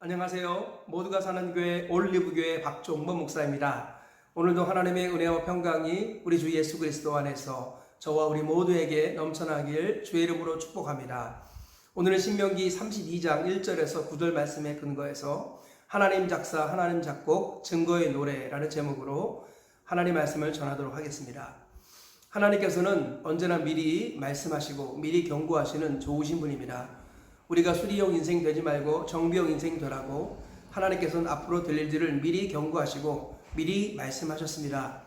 안녕하세요. 모두가 사는 교회 올리브교회 박종범 목사입니다. 오늘도 하나님의 은혜와 평강이 우리 주 예수 그리스도 안에서 저와 우리 모두에게 넘쳐나길 주의 이름으로 축복합니다. 오늘은 신명기 32장 1절에서 9절 말씀에 근거해서 하나님 작사, 하나님 작곡, 증거의 노래라는 제목으로 하나님 말씀을 전하도록 하겠습니다. 하나님께서는 언제나 미리 말씀하시고 미리 경고하시는 좋으신 분입니다. 우리가 수리형 인생 되지 말고 정비형 인생 되라고 하나님께서는 앞으로 될 일들을 미리 경고하시고 미리 말씀하셨습니다.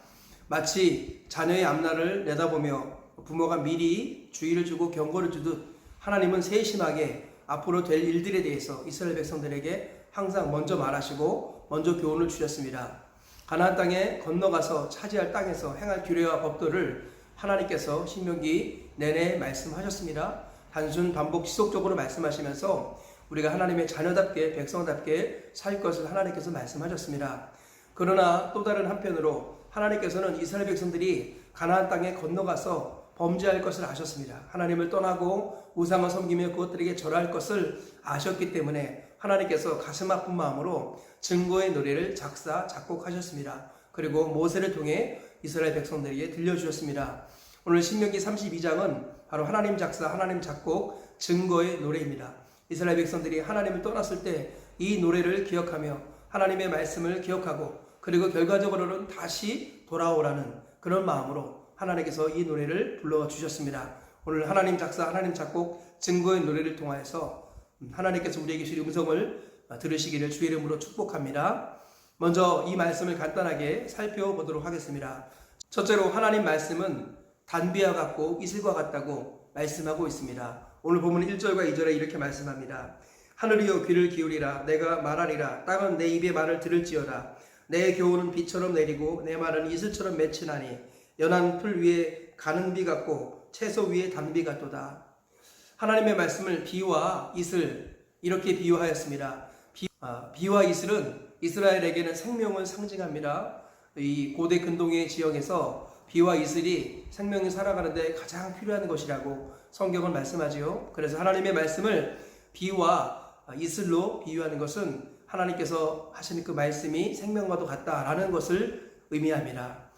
마치 자녀의 앞날을 내다보며 부모가 미리 주의를 주고 경고를 주듯 하나님은 세심하게 앞으로 될 일들에 대해서 이스라엘 백성들에게 항상 먼저 말하시고 먼저 교훈을 주셨습니다. 가나안 땅에 건너가서 차지할 땅에서 행할 규례와 법도를 하나님께서 신명기 내내 말씀하셨습니다. 단순 반복 지속적으로 말씀하시면서 우리가 하나님의 자녀답게 백성답게 살 것을 하나님께서 말씀하셨습니다. 그러나 또 다른 한편으로 하나님께서는 이스라엘 백성들이 가나안 땅에 건너가서 범죄할 것을 아셨습니다. 하나님을 떠나고 우상을 섬기며 그것들에게 절할 것을 아셨기 때문에 하나님께서 가슴 아픈 마음으로 증거의 노래를 작사 작곡하셨습니다. 그리고 모세를 통해 이스라엘 백성들에게 들려주셨습니다. 오늘 신명기 32장은 바로 하나님 작사, 하나님 작곡, 증거의 노래입니다. 이스라엘 백성들이 하나님을 떠났을 때 이 노래를 기억하며 하나님의 말씀을 기억하고 그리고 결과적으로는 다시 돌아오라는 그런 마음으로 하나님께서 이 노래를 불러주셨습니다. 오늘 하나님 작사, 하나님 작곡, 증거의 노래를 통하여서 하나님께서 우리에게 주신 음성을 들으시기를 주의 이름으로 축복합니다. 먼저 이 말씀을 간단하게 살펴보도록 하겠습니다. 첫째로 하나님 말씀은 단비와 같고 이슬과 같다고 말씀하고 있습니다. 오늘 본문 1절과 2절에 이렇게 말씀합니다. 하늘이여 귀를 기울이라 내가 말하리라 땅은 내 입의 말을 들을지어다 내 교훈은 비처럼 내리고 내 말은 이슬처럼 맺히나니 연한 풀 위에 가는 비 같고 채소 위에 단비 같도다. 하나님의 말씀을 비와 이슬 이렇게 비유하였습니다. 비와 이슬은 이스라엘에게는 생명을 상징합니다. 이 고대 근동의 지역에서 비와 이슬이 생명이 살아가는데 가장 필요한 것이라고 성경은 말씀하지요. 그래서 하나님의 말씀을 비와 이슬로 비유하는 것은 하나님께서 하시는 그 말씀이 생명과도 같다라는 것을 의미합니다.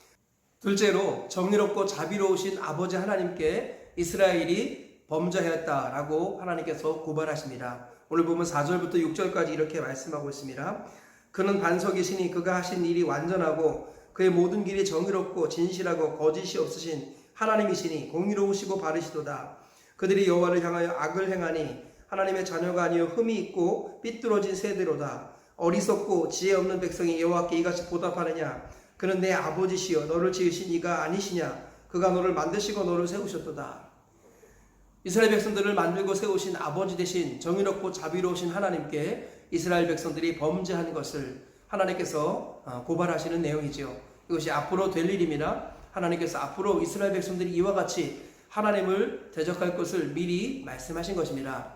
둘째로 정의롭고 자비로우신 아버지 하나님께 이스라엘이 범죄하였다라고 하나님께서 고발하십니다. 오늘 보면 4절부터 6절까지 이렇게 말씀하고 있습니다. 그는 반석이시니 그가 하신 일이 완전하고 그의 모든 길이 정의롭고 진실하고 거짓이 없으신 하나님이시니 공의로우시고 바르시도다. 그들이 여호와를 향하여 악을 행하니 하나님의 자녀가 아니요 흠이 있고 삐뚤어진 세대로다. 어리석고 지혜 없는 백성이 여호와께 이같이 보답하느냐. 그는 내 아버지시여 너를 지으신 이가 아니시냐. 그가 너를 만드시고 너를 세우셨도다. 이스라엘 백성들을 만들고 세우신 아버지 되신 정의롭고 자비로우신 하나님께 이스라엘 백성들이 범죄한 것을 하나님께서 고발하시는 내용이지요. 이것이 앞으로 될 일입니다. 하나님께서 앞으로 이스라엘 백성들이 이와 같이 하나님을 대적할 것을 미리 말씀하신 것입니다.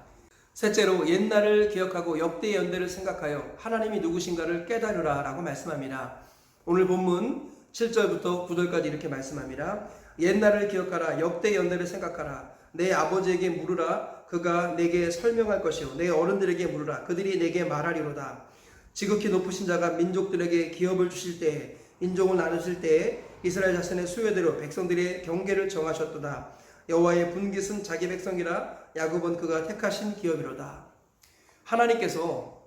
셋째로 옛날을 기억하고 역대의 연대를 생각하여 하나님이 누구신가를 깨달으라 라고 말씀합니다. 오늘 본문 7절부터 9절까지 이렇게 말씀합니다. 옛날을 기억하라 역대의 연대를 생각하라 내 아버지에게 물으라 그가 내게 설명할 것이요 내 어른들에게 물으라 그들이 내게 말하리로다. 지극히 높으신 자가 민족들에게 기업을 주실 때에 인종을 나누실 때에 이스라엘 자손의 수요대로 백성들의 경계를 정하셨도다. 여호와의 분깃은 자기 백성이라 야곱은 그가 택하신 기업이로다. 하나님께서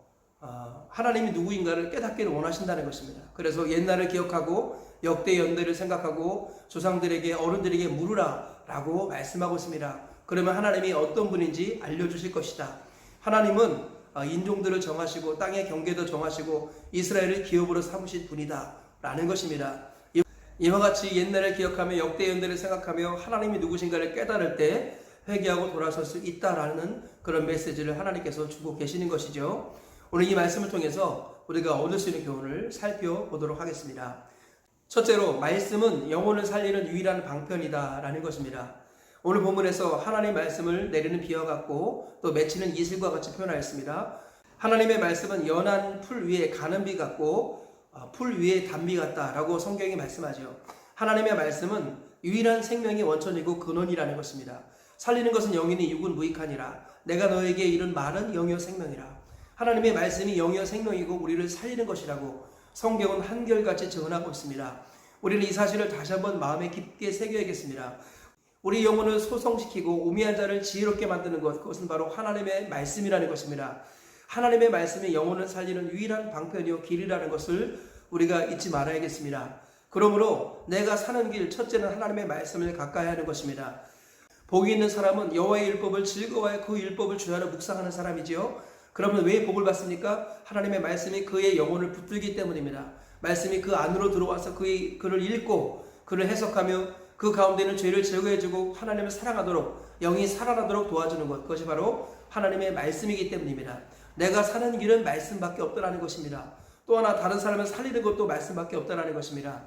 하나님이 누구인가를 깨닫기를 원하신다는 것입니다. 그래서 옛날을 기억하고 역대 연대를 생각하고 조상들에게 어른들에게 물으라 라고 말씀하고 있습니다. 그러면 하나님이 어떤 분인지 알려주실 것이다. 하나님은 인종들을 정하시고 땅의 경계도 정하시고 이스라엘을 기업으로 삼으신 분이다 라는 것입니다. 이와 같이 옛날을 기억하며 역대 연대를 생각하며 하나님이 누구신가를 깨달을 때 회개하고 돌아설 수 있다라는 그런 메시지를 하나님께서 주고 계시는 것이죠. 오늘 이 말씀을 통해서 우리가 얻을 수 있는 교훈을 살펴보도록 하겠습니다. 첫째로 말씀은 영혼을 살리는 유일한 방편이다 라는 것입니다. 오늘 본문에서 하나님의 말씀을 내리는 비와 같고 또 맺히는 이슬과 같이 표현하였습니다. 하나님의 말씀은 연한 풀 위에 가는 비 같고 풀 위에 단비 같다라고 성경이 말씀하죠. 하나님의 말씀은 유일한 생명의 원천이고 근원이라는 것입니다. 살리는 것은 영이니 육은 무익하니라. 내가 너에게 이른 말은 영이요 생명이라. 하나님의 말씀이 영이요 생명이고 우리를 살리는 것이라고 성경은 한결같이 증언하고 있습니다. 우리는 이 사실을 다시 한번 마음에 깊게 새겨야겠습니다. 우리 영혼을 소성시키고 우매한 자를 지혜롭게 만드는 것, 그것은 바로 하나님의 말씀이라는 것입니다. 하나님의 말씀이 영혼을 살리는 유일한 방편이요 길이라는 것을 우리가 잊지 말아야겠습니다. 그러므로 내가 사는 길, 첫째는 하나님의 말씀을 가까이 하는 것입니다. 복이 있는 사람은 여호와의 율법을 즐거워하여 그 율법을 주야로 묵상하는 사람이지요. 그러면 왜 복을 받습니까? 하나님의 말씀이 그의 영혼을 붙들기 때문입니다. 말씀이 그 안으로 들어와서 그를 읽고 그를 해석하며 그 가운데는 죄를 제거해주고 하나님을 사랑하도록, 영이 살아나도록 도와주는 것, 그것이 바로 하나님의 말씀이기 때문입니다. 내가 사는 길은 말씀밖에 없다라는 것입니다. 또 하나 다른 사람을 살리는 것도 말씀밖에 없다라는 것입니다.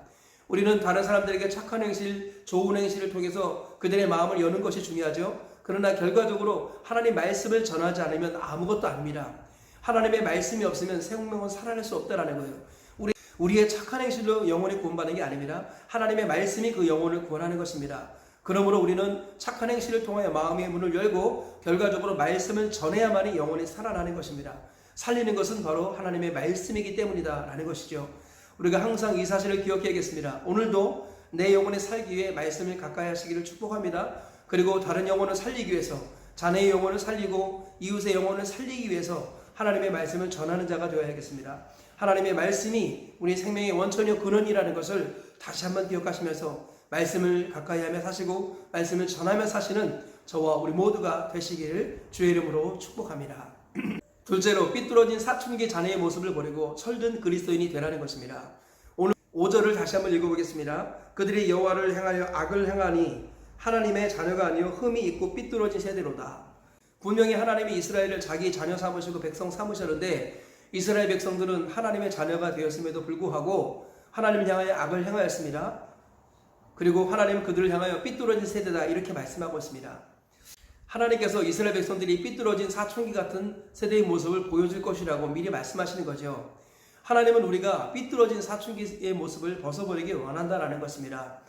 우리는 다른 사람들에게 착한 행실, 좋은 행실을 통해서 그들의 마음을 여는 것이 중요하죠. 그러나 결과적으로 하나님 말씀을 전하지 않으면 아무것도 아닙니다. 하나님의 말씀이 없으면 생명은 살아날 수 없다라는 거예요. 우리의 착한 행실로 영혼이 구원받는 게 아닙니다. 하나님의 말씀이 그 영혼을 구원하는 것입니다. 그러므로 우리는 착한 행실을 통하여 마음의 문을 열고 결과적으로 말씀을 전해야만이 영혼이 살아나는 것입니다. 살리는 것은 바로 하나님의 말씀이기 때문이다 라는 것이죠. 우리가 항상 이 사실을 기억해야겠습니다. 오늘도 내 영혼이 살기 위해 말씀을 가까이 하시기를 축복합니다. 그리고 다른 영혼을 살리기 위해서, 자네의 영혼을 살리고 이웃의 영혼을 살리기 위해서 하나님의 말씀을 전하는 자가 되어야겠습니다. 하나님의 말씀이 우리 생명의 원천이요 근원이라는 것을 다시 한번 기억하시면서 말씀을 가까이 하며 사시고 말씀을 전하며 사시는 저와 우리 모두가 되시기를 주의 이름으로 축복합니다. 둘째로, 삐뚤어진 사춘기 자녀의 모습을 버리고 철든 그리스도인이 되라는 것입니다. 오늘 5절을 다시 한번 읽어보겠습니다. 그들이 여호와를 향하여 악을 행하니 하나님의 자녀가 아니요 흠이 있고 삐뚤어진 세대로다. 분명히 하나님이 이스라엘을 자기 자녀 삼으시고 백성 삼으셨는데 이스라엘 백성들은 하나님의 자녀가 되었음에도 불구하고 하나님을 향하여 악을 행하였습니다. 그리고 하나님은 그들을 향하여 삐뚤어진 세대다 이렇게 말씀하고 있습니다. 하나님께서 이스라엘 백성들이 삐뚤어진 사춘기 같은 세대의 모습을 보여줄 것이라고 미리 말씀하시는 거죠. 하나님은 우리가 삐뚤어진 사춘기의 모습을 벗어버리기 원한다라는 것입니다.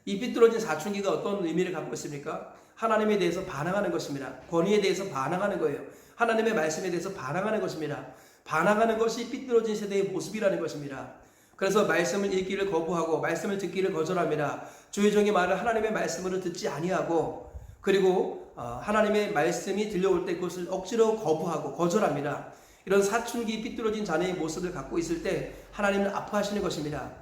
이 삐뚤어진 사춘기가 어떤 의미를 갖고 있습니까? 하나님에 대해서 반항하는 것입니다. 권위에 대해서 반항하는 거예요. 하나님의 말씀에 대해서 반항하는 것입니다. 반항하는 것이 삐뚤어진 세대의 모습이라는 것입니다. 그래서 말씀을 읽기를 거부하고 말씀을 듣기를 거절합니다. 주의 종의 말을 하나님의 말씀으로 듣지 아니하고 그리고 하나님의 말씀이 들려올 때 그것을 억지로 거부하고 거절합니다. 이런 사춘기 삐뚤어진 자녀의 모습을 갖고 있을 때 하나님은 아파하시는 것입니다.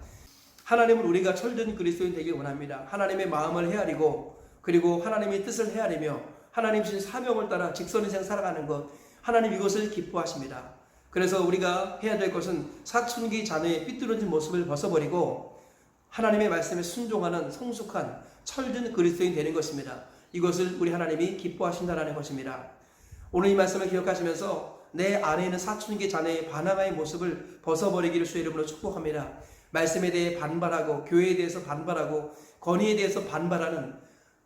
하나님은 우리가 철든 그리스도인 되길 원합니다. 하나님의 마음을 헤아리고 그리고 하나님의 뜻을 헤아리며 하나님 주신 사명을 따라 직선인생 살아가는 것, 하나님 이것을 기뻐하십니다. 그래서 우리가 해야 될 것은 사춘기 자녀의 삐뚤어진 모습을 벗어버리고 하나님의 말씀에 순종하는 성숙한 철든 그리스도인 되는 것입니다. 이것을 우리 하나님이 기뻐하신다는 것입니다. 오늘 이 말씀을 기억하시면서 내 안에 있는 사춘기 자녀의 반항의 모습을 벗어버리기를 주의 이름으로 축복합니다. 말씀에 대해 반발하고 교회에 대해서 반발하고 권위에 대해서 반발하는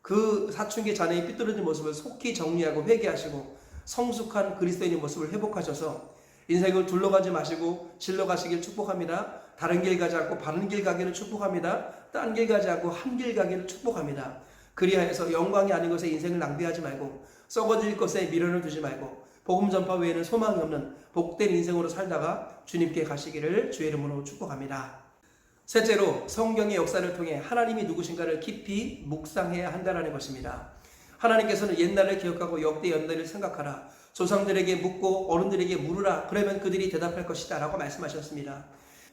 그 사춘기 자녀의 삐뚤어진 모습을 속히 정리하고 회개하시고 성숙한 그리스도인의 모습을 회복하셔서 인생을 둘러가지 마시고 질러가시길 축복합니다. 다른 길 가지 않고 바른 길 가기를 축복합니다. 딴 길 가지 않고 한 길 가기를 축복합니다. 그리하여서 영광이 아닌 것에 인생을 낭비하지 말고 썩어질 것에 미련을 두지 말고 복음 전파 외에는 소망이 없는 복된 인생으로 살다가 주님께 가시기를 주의 이름으로 축복합니다. 셋째로, 성경의 역사를 통해 하나님이 누구신가를 깊이 묵상해야 한다는 것입니다. 하나님께서는 옛날을 기억하고 역대 연대를 생각하라. 조상들에게 묻고 어른들에게 물으라. 그러면 그들이 대답할 것이다 라고 말씀하셨습니다.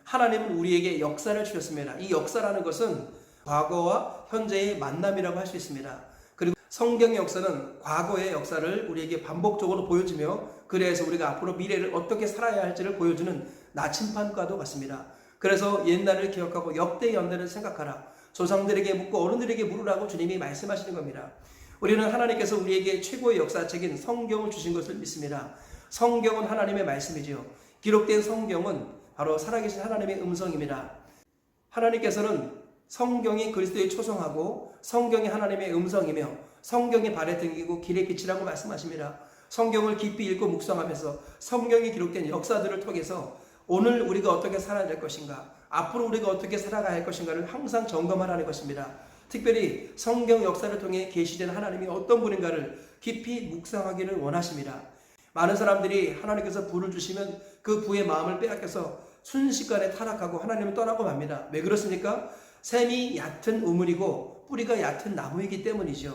하나님은 우리에게 역사를 주셨습니다. 이 역사라는 것은 과거와 현재의 만남이라고 할 수 있습니다. 그리고 성경의 역사는 과거의 역사를 우리에게 반복적으로 보여주며 그래서 우리가 앞으로 미래를 어떻게 살아야 할지를 보여주는 나침반과도 같습니다. 그래서 옛날을 기억하고 역대 연대를 생각하라. 조상들에게 묻고 어른들에게 물으라고 주님이 말씀하시는 겁니다. 우리는 하나님께서 우리에게 최고의 역사책인 성경을 주신 것을 믿습니다. 성경은 하나님의 말씀이지요. 기록된 성경은 바로 살아계신 하나님의 음성입니다. 하나님께서는 성경이 그리스도의 초성하고 성경이 하나님의 음성이며 성경이 발의 등이고 길의 빛이라고 말씀하십니다. 성경을 깊이 읽고 묵상하면서 성경이 기록된 역사들을 통해서 오늘 우리가 어떻게 살아야 될 것인가, 앞으로 우리가 어떻게 살아가야 할 것인가를 항상 점검하라는 것입니다. 특별히 성경 역사를 통해 계시된 하나님이 어떤 분인가를 깊이 묵상하기를 원하십니다. 많은 사람들이 하나님께서 부를 주시면 그 부의 마음을 빼앗겨서 순식간에 타락하고 하나님을 떠나고 맙니다. 왜 그렇습니까? 샘이 얕은 우물이고 뿌리가 얕은 나무이기 때문이죠.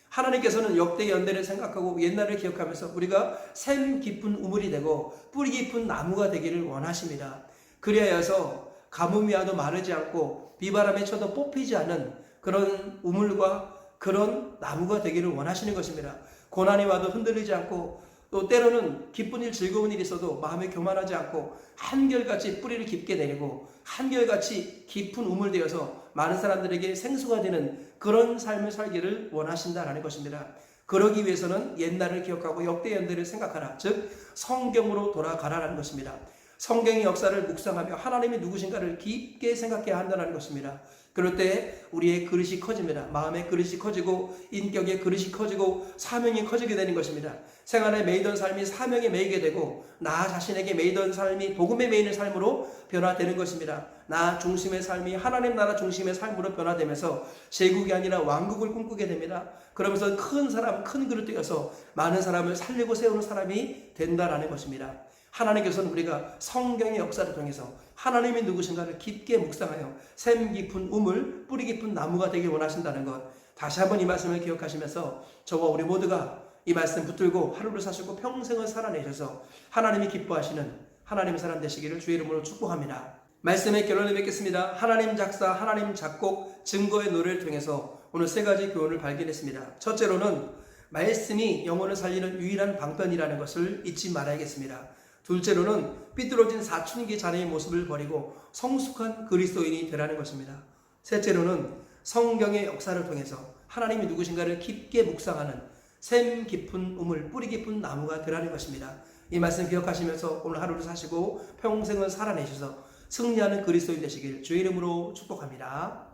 하나님께서는 역대 연대를 생각하고 옛날을 기억하면서 우리가 샘 깊은 우물이 되고 뿌리 깊은 나무가 되기를 원하십니다. 그래야 해서 가뭄이 와도 마르지 않고 비바람에 쳐도 뽑히지 않은 그런 우물과 그런 나무가 되기를 원하시는 것입니다. 고난이 와도 흔들리지 않고 또 때로는 기쁜 일 즐거운 일이 있어도 마음에 교만하지 않고 한결같이 뿌리를 깊게 내리고 한결같이 깊은 우물 되어서 많은 사람들에게 생수가 되는 그런 삶을 살기를 원하신다라는 것입니다. 그러기 위해서는 옛날을 기억하고 역대 연대를 생각하라. 즉 성경으로 돌아가라라는 것입니다. 성경의 역사를 묵상하며 하나님이 누구신가를 깊게 생각해야 한다는 것입니다. 그럴 때 우리의 그릇이 커집니다. 마음의 그릇이 커지고 인격의 그릇이 커지고 사명이 커지게 되는 것입니다. 생활에 매이던 삶이 사명에 매이게 되고 나 자신에게 매이던 삶이 복음에 매이는 삶으로 변화되는 것입니다. 나 중심의 삶이 하나님 나라 중심의 삶으로 변화되면서 제국이 아니라 왕국을 꿈꾸게 됩니다. 그러면서 큰 사람, 큰 그릇 되어서 많은 사람을 살리고 세우는 사람이 된다라는 것입니다. 하나님께서는 우리가 성경의 역사를 통해서 하나님이 누구신가를 깊게 묵상하여 샘 깊은 우물, 뿌리 깊은 나무가 되길 원하신다는 것, 다시 한번 이 말씀을 기억하시면서 저와 우리 모두가 이 말씀 붙들고 하루를 사시고 평생을 살아내셔서 하나님이 기뻐하시는 하나님의 사람 되시기를 주의 이름으로 축복합니다. 말씀의 결론을 맺겠습니다. 하나님 작사, 하나님 작곡, 증거의 노래를 통해서 오늘 세 가지 교훈을 발견했습니다. 첫째로는 말씀이 영혼을 살리는 유일한 방편이라는 것을 잊지 말아야겠습니다. 둘째로는 삐뚤어진 사춘기 자녀의 모습을 버리고 성숙한 그리스도인이 되라는 것입니다. 셋째로는 성경의 역사를 통해서 하나님이 누구신가를 깊게 묵상하는 샘 깊은 우물, 뿌리 깊은 나무가 되라는 것입니다. 이 말씀 기억하시면서 오늘 하루를 사시고 평생을 살아내셔서 승리하는 그리스도인 되시길 주의 이름으로 축복합니다.